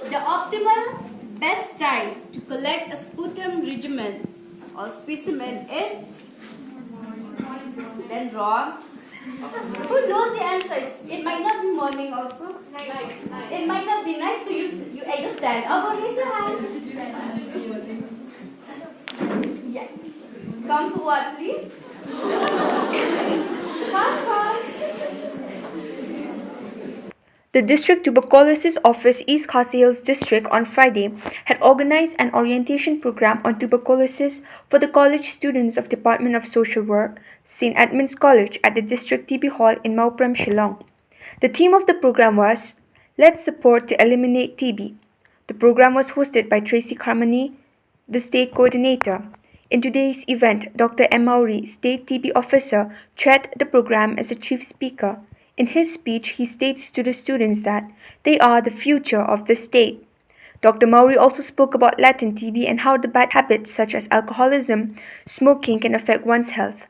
The optimal best time to collect a sputum regimen or specimen is then wrong. Who knows the answer? It might not be morning also. Night. It might not be night, so you either stand up or raise your hands. Yes. Come forward, please. Fast. The District Tuberculosis Office, East Khasi Hills District, on Friday had organized an orientation program on tuberculosis for the college students of Department of Social Work, St Edmunds College at the District TB Hall in Mauprem, Shillong. The theme of the program was Let's Support to Eliminate TB. The program was hosted by Tracy Carmody, the state coordinator. In today's event, Dr. M. Maury, State TB Officer, chaired the program as a chief speaker. In his speech, he states to the students that they are the future of the state. Dr. Maury also spoke about latent TB and how the bad habits such as alcoholism, smoking can affect one's health.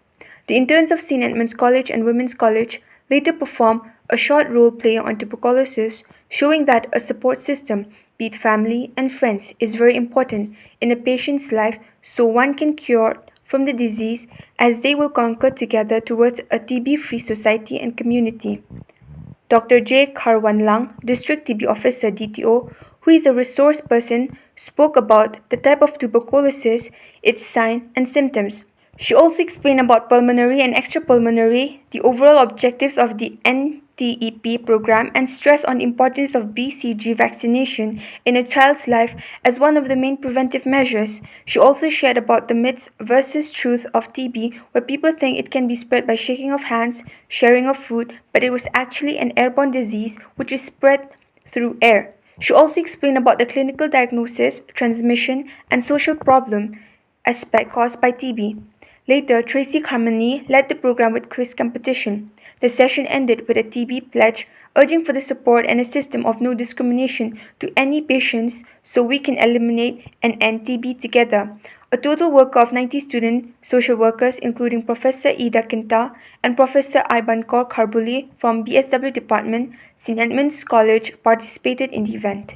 The interns of St. Edmunds College and Women's College later performed a short role play on tuberculosis, showing that a support system, be it family and friends, is very important in a patient's life so one can cure from the disease as they will conquer together towards a TB-free society and community. Dr. J. Karwanlang, District TB Officer DTO, who is a resource person, spoke about the type of tuberculosis, its signs and symptoms. She also explained about pulmonary and extrapulmonary, the overall objectives of the NTEP program, and stressed on the importance of BCG vaccination in a child's life as one of the main preventive measures. She also shared about the myths versus truth of TB, where people think it can be spread by shaking of hands, sharing of food, but it was actually an airborne disease which is spread through air. She also explained about the clinical diagnosis, transmission, and social problem aspect caused by TB. Later, Tracy Carmody led the program with quiz competition. The session ended with a TB pledge urging for the support and a system of no discrimination to any patients so we can eliminate and end TB together. A total work of 90 student social workers, including Professor Ida Kinta and Professor Ibankor Karbuli from BSW Department, St. Edmunds College, participated in the event.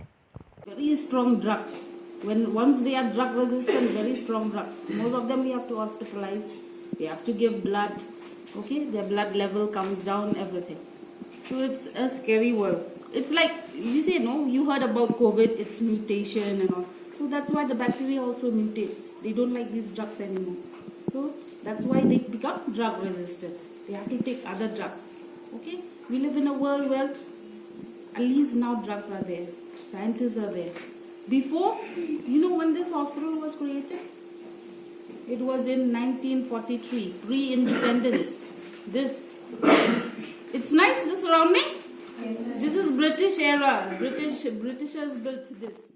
Very strong drugs. Once they are drug resistant, very strong drugs. Most of them we have to hospitalize. They have to give blood. Okay, their blood level comes down, everything. So it's a scary world. It's like, you say, no, you heard about COVID, it's mutation and all. So that's why the bacteria also mutates. They don't like these drugs anymore. So that's why they become drug resistant. They have to take other drugs. Okay, we live in a world where at least now drugs are there. Scientists are there. Before, when this hospital was created? It was in 1943, pre-independence. It's nice, the surrounding. This is British era. Britishers built this.